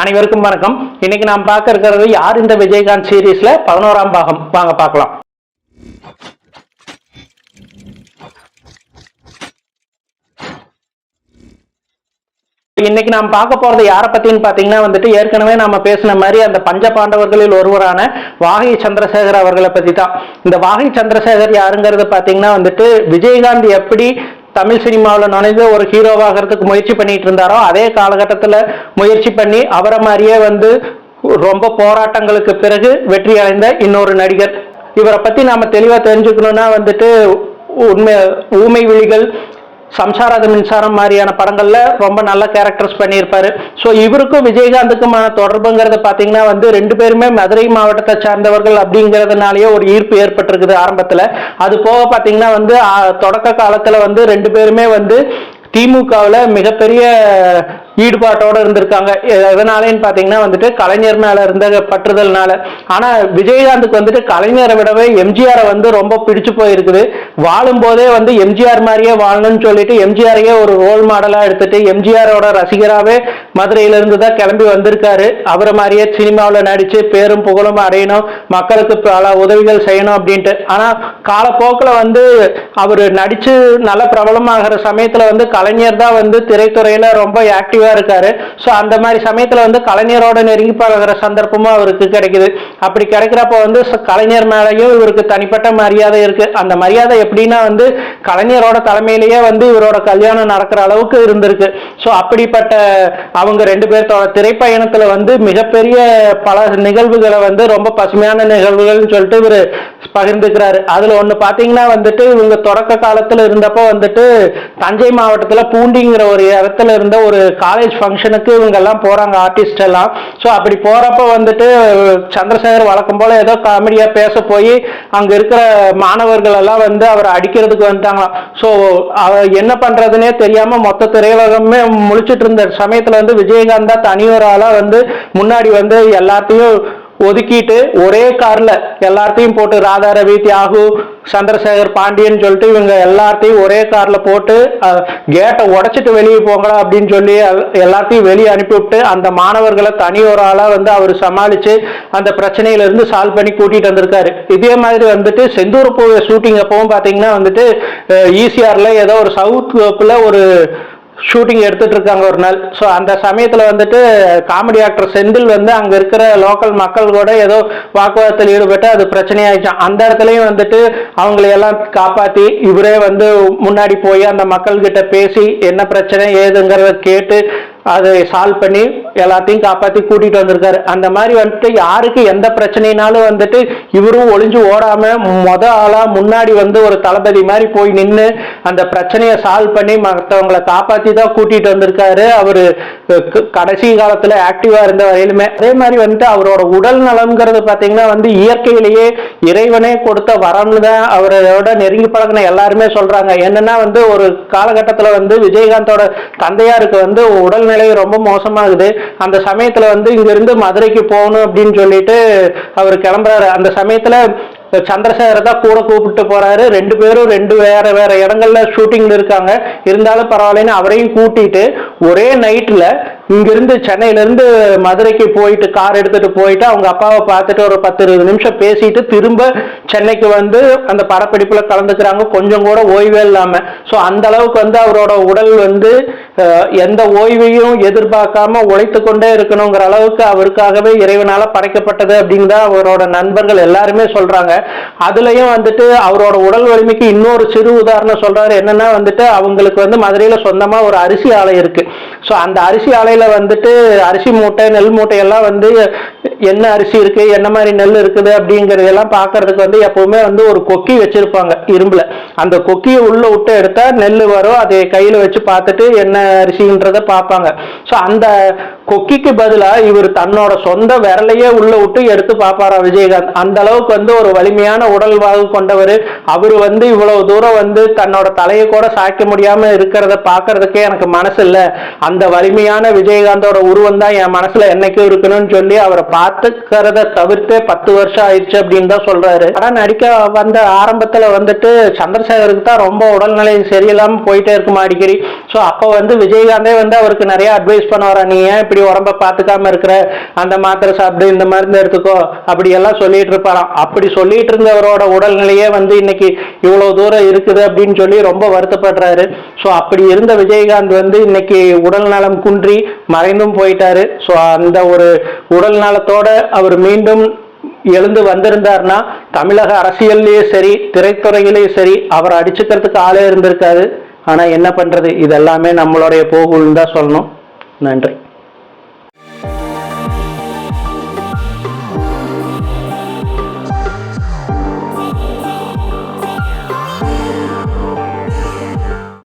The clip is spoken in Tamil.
அனைவருக்கும் வணக்கம். இன்னைக்கு நாம் பார்க்க இருக்கிறது யார் இந்த விஜயகாந்த் சீரீஸ்ல 11ஆம் பாகம். வாங்க பார்க்கலாம். இன்னைக்கு நாம் பார்க்க போறது யாரை பத்தின்னு பாத்தீங்கன்னா ஏற்கனவே நாம பேசின மாதிரி அந்த பஞ்ச பாண்டவர்களில் ஒருவரான வாகை சந்திரசேகர் அவர்களை பத்தி தான். இந்த வாகை சந்திரசேகர் யாருங்கிறது பாத்தீங்கன்னா விஜயகாந்த் எப்படி தமிழ் சினிமாவில் நுழைந்து ஒரு ஹீரோவாகிறதுக்கு முயற்சி பண்ணிட்டு இருந்தாரோ அதே காலகட்டத்தில் முயற்சி பண்ணி அவரை மாதிரியே ரொம்ப போராட்டங்களுக்கு பிறகு வெற்றி அடைந்த இன்னொரு நடிகர். இவரை பத்தி நாம தெளிவா தெரிஞ்சுக்கணும்னா உண்மை ஊமை விழிகள், சம்சாராத மின்சாரம் மாதிரியான படங்கள்ல ரொம்ப நல்ல கேரக்டர்ஸ் பண்ணியிருப்பாரு. ஸோ இவருக்கும் விஜயகாந்துக்குமான தொடர்புங்கிறத பார்த்தீங்கன்னா ரெண்டு பேருமே மதுரை மாவட்டத்தை சார்ந்தவர்கள் அப்படிங்கிறதுனாலயே ஒரு ஈர்ப்பு ஏற்பட்டிருக்குது ஆரம்பத்தில். அது போக பார்த்தீங்கன்னா தொடக்க காலத்தில் ரெண்டு பேருமே திமுகவில் மிகப்பெரிய ஈடுபாட்டோடு இருந்திருக்காங்க. எதனாலேன்னு பார்த்தீங்கன்னா கலைஞர் மேல இருந்த பற்றுதல்னால. ஆனால் விஜயகாந்துக்கு கலைஞரை விடவே எம்ஜிஆரை ரொம்ப பிடிச்சு போயிருக்குது. வாழும் போதே எம்ஜிஆர் மாதிரியே வாழணும்னு சொல்லிட்டு எம்ஜிஆரையே ஒரு ரோல் மாடலா எடுத்துட்டு எம்ஜிஆரோட ரசிகராகவே மதுரையிலிருந்து தான் கிளம்பி வந்திருக்காரு. அவரை மாதிரியே சினிமாவில் நடிச்சு பேரும் புகழும் அடையணும், மக்களுக்கு பல உதவிகள் செய்யணும் அப்படின்ட்டு. ஆனால் காலப்போக்கில் அவர் நடிச்சு நல்ல பிரபலமாகிற சமயத்தில் கலைஞர் தான் திரைத்துறையில ரொம்ப ஆக்டிவா இருக்காரு. சோ அந்த மாதிரி சமயத்துல கலைஞரோட நெருங்கி பழகிற சந்தர்ப்பமும் அவருக்கு கிடைக்குது. அப்படி கிடைக்கிறப்ப கலைஞர் மேலேயும் இவருக்கு தனிப்பட்ட மரியாதை இருக்கு. அந்த மரியாதை எப்படின்னா கலைஞரோட தலைமையிலேயே இவரோட கல்யாணம் நடக்கிற அளவுக்கு இருந்திருக்கு. சோ அப்படிப்பட்ட அவங்க ரெண்டு பேர்த்தோட திரைப்பயணத்துல மிகப்பெரிய பல நிகழ்வுகளை ரொம்ப பசுமையான நிகழ்வுகள்னு சொல்லிட்டு இவர் பகிர்ந்துக்கிறாரு. அதுல ஒண்ணு பாத்தீங்கன்னா இவங்க தொடக்க காலத்துல இருந்தப்போ தஞ்சை மாவட்டத்துல பூண்டிங்கிற ஒரு இடத்துல இருந்த ஒரு காலேஜ் ஃபங்க்ஷனுக்கு இவங்க எல்லாம் போறாங்க, ஆர்டிஸ்ட் எல்லாம். ஸோ அப்படி போறப்ப சந்திரசேகர் வழக்கம் போல ஏதோ காமெடியா பேச போய் அங்க இருக்கிற மாணவர்கள் எல்லாம் அவரை அடிக்கிறதுக்கு வந்துட்டாங்களாம். ஸோ என்ன பண்றதுன்னே தெரியாம மொத்த திரையுலகமே முழிச்சிட்டு இருந்த சமயத்துல விஜயகாந்த் தான் தனியொராளா முன்னாடி எல்லாத்தையும் ஒதுக்கிட்டு ஒரே கார்ல எல்லாத்தையும் போட்டு ராதா ரவி, தியாகு, சந்திரசேகர், பாண்டியன் சொல்லிட்டு இவங்க எல்லாத்தையும் ஒரே கார்ல போட்டு கேட்டை உடைச்சிட்டு வெளியே போங்களா அப்படின்னு சொல்லி எல்லாத்தையும் வெளியே அனுப்பிவிட்டு அந்த மாணவர்களை தனி ஒரு ஆளா அவர் சமாளிச்சு அந்த பிரச்சனையில இருந்து சால்வ் பண்ணி கூட்டிட்டு வந்திருக்காரு. இதே மாதிரி செந்தூர் பூ ஷூட்டிங் அப்பவும் பாத்தீங்கன்னா ஈசிஆர்ல ஏதோ ஒரு சவுத் ஒரு ஷூட்டிங் எடுத்துட்டு இருக்காங்க ஒரு நாள். ஸோ அந்த சமயத்துல காமெடி ஆக்டர் செந்தில் அங்க இருக்கிற லோக்கல் மக்கள் கூட ஏதோ வாக்குவாதத்தில் ஈடுபட்டு அது பிரச்சனையாயிடுச்சான். அந்த இடத்துலயும் அவங்களை எல்லாம் காப்பாத்தி இவரே முன்னாடி போய் அந்த மக்கள் கிட்ட பேசி என்ன பிரச்சனை ஏதுங்கிறத கேட்டு அதை சால்வ் பண்ணி எல்லாத்தையும் காப்பாத்தி கூட்டிட்டு வந்திருக்காரு. அந்த மாதிரி யாருக்கு எந்த பிரச்சனைனாலும் இவரும் ஒளிஞ்சு ஓடாம ஆளா முன்னாடி ஒரு தளபதி மாதிரி போய் நின்று அந்த பிரச்சனையை சால்வ் பண்ணி மற்றவங்களை காப்பாத்தி தான் கூட்டிட்டு வந்திருக்காரு. அவரு கடைசி காலத்துல ஆக்டிவா இருந்த வரையிலுமே. அதே மாதிரி அவரோட உடல் நலம்ங்கிறது பாத்தீங்கன்னா இயற்கையிலேயே இறைவனே கொடுத்த வரம்னு தான் அவரோட நெருங்கி பழகின எல்லாருமே சொல்றாங்க. என்னன்னா ஒரு காலகட்டத்துல விஜயகாந்தோட தந்தையாருக்கு உடல்நிலை ரொம்ப மோசமாகுது. அந்த சமயத்துல இங்க இருந்து மதுரைக்கு போகணும் அப்படின்னு சொல்லிட்டு அவர் கிளம்புறாரு. அந்த சமயத்துல சந்திரசேகரை தான் கூட கூப்பிட்டு போறாரு. ரெண்டு பேரும் வேற வேற இடங்கள்ல ஷூட்டிங்ல இருக்காங்க. இருந்தாலும் பரவாயில்லன்னு அவரையும் கூட்டிட்டு ஒரே நைட்ல இங்கிருந்து சென்னையில இருந்து மதுரைக்கு போயிட்டு கார் எடுத்துட்டு போயிட்டு அவங்க அப்பாவை பார்த்துட்டு ஒரு 10-20 நிமிஷம் பேசிட்டு திரும்ப சென்னைக்கு அந்த படப்பிடிப்புல கலந்துக்கிறாங்க, கொஞ்சம் கூட ஓய்வே இல்லாம. ஸோ அந்த அளவுக்கு அவரோட உடல் எந்த ஓய்வையும் எதிர்பார்க்காம உழைத்து கொண்டே இருக்கணுங்கிற அளவுக்கு அவருக்காகவே இறைவனால படைக்கப்பட்டது அப்படின்னு தான் அவரோட நண்பர்கள் எல்லாருமே சொல்றாங்க. அதுலயும் அவரோட உடல் வலிமைக்கு இன்னொரு சிறு உதாரணம் சொல்றாரு. என்னன்னா அவங்களுக்கு மதுரையில சொந்தமா ஒரு அரிசி ஆலை இருக்கு. ஸோ அந்த அரிசி ஆலையில அரிசி மூட்டை, நெல் மூட்டை எல்லாம் என்ன அரிசி இருக்கு, என்ன மாதிரி நெல் இருக்குது அப்படிங்கறதெல்லாம் பாக்குறதுக்கு எப்பவுமே ஒரு கொக்கி வச்சிருப்பாங்க இரும்புல. அந்த கொக்கியை உள்ள விட்டு எடுத்தா நெல் வரும். அதை கையில வச்சு பார்த்துட்டு என்ன அரிசின்றத பார்ப்பாங்க. ஸோ அந்த கொக்கிக்கு பதிலா இவர் தன்னோட சொந்த விரலையே உள்ள விட்டு எடுத்து பார்ப்பாரா விஜயகாந்த். அந்த அளவுக்கு ஒரு வலிமையான உடல்வாகு கொண்டவர். அவரு இவ்வளவு தூரம் தன்னோட தலையை கூட சாய்க்க முடியாம இருக்கிறத பாக்குறதுக்கே எனக்கு மனசு இல்லை. அந்த அந்த வலிமையான விஜயகாந்தோட உருவம் தான் என் மனசுல என்னைக்கும் இருக்கணும்னு சொல்லி அவரை பார்த்துக்கிறத தவிர்த்து 10 வருஷம் ஆயிடுச்சு அப்படின்னு தான் சொல்றாரு. படம் நடிக்க வந்த ஆரம்பத்துல வந்துட்டு சந்திரசேகருக்கு தான் ரொம்ப உடல்நிலை சரியில்லாம போயிட்டே இருக்குமா அடிக்கடி. ஸோ அப்போ வந்து விஜயகாந்தே வந்து அவருக்கு நிறைய அட்வைஸ் பண்ண வர, நீ ஏன் இப்படி உடம்ப பார்த்துக்காம இருக்கிற, அந்த மாத்திரை சாப்பிட்டு இந்த மருந்து எடுத்துக்கோ அப்படி எல்லாம் சொல்லிட்டு இருப்பாராம். அப்படி சொல்லிட்டு இருந்தவரோட உடல்நிலையே வந்து இன்னைக்கு இவ்வளவு தூரம் இருக்குது அப்படின்னு சொல்லி ரொம்ப வருத்தப்படுறாரு. ஸோ அப்படி இருந்த விஜயகாந்த் வந்து இன்னைக்கு உடல் நலம் குன்றி மறைந்தும் போயிட்டாரு. ஸோ அந்த ஒரு உடல் நலத்தோட அவர் மீண்டும் எழுந்து வந்திருந்தார்னா தமிழக அரசியல்லையே சரி திரைத்துறையிலேயே சரி அவர் அடிச்சுக்கிறதுக்கு ஆளே இருந்திருக்காது. ஆனா என்ன பண்றது, இதெல்லாமே நம்மளுடைய போகுன்னு தான் சொல்லணும். நன்றி.